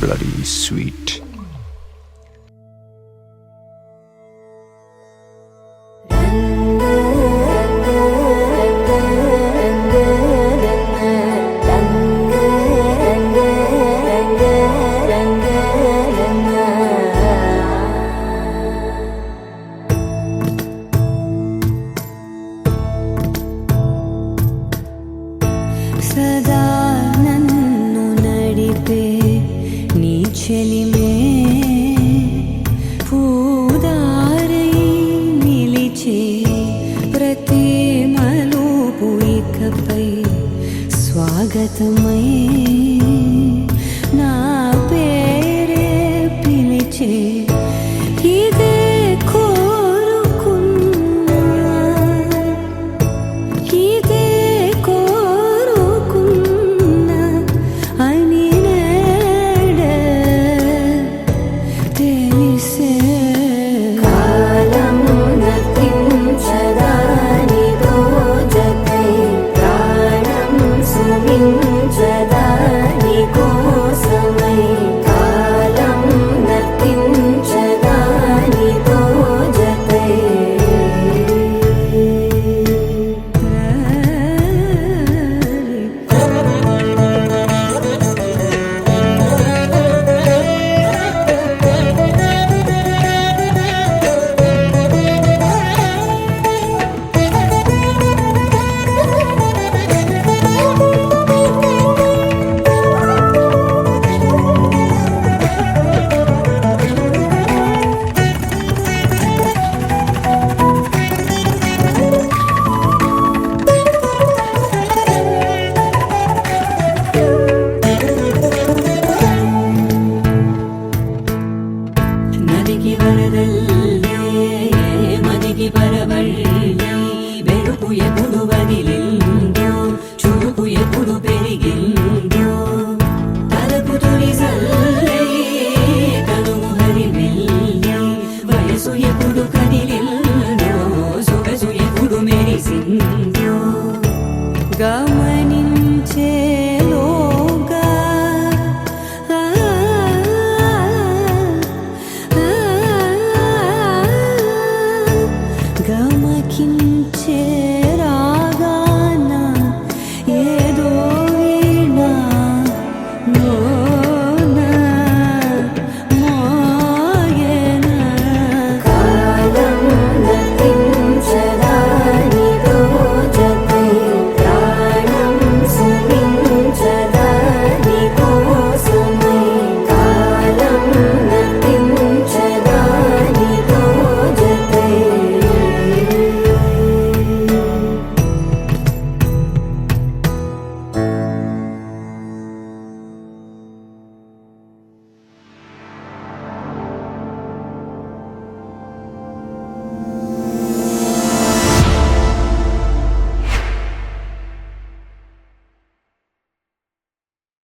bloody sweet. సదా నన్ను నడిపే నీ చెలిమే పూదారై నిలిచే ప్రతి మలుపు ఇకపై స్వాగతమై నా పేరే పిలిచే ఇదే కోరుకున్నా ఇదే కోరుకున్నా అని నేడే తెలిసే కాలం నతించదాని దోజకై ప్రాణం సుమించదాని కోసమై కాలం నతించదాని దోజకై నదికి వరదల్లే మదికి పరవళ్ళే వెలుపు ఎప్పుడు వదిలిందో చురుకు ఎప్పుడు పెరిగిందో తలకు తొలి సల్లే కనుము హరిమెల్లే వయసు ఎప్పుడు కదిలిందో సొగసు ఎప్పుడు మెరిసిందో గమ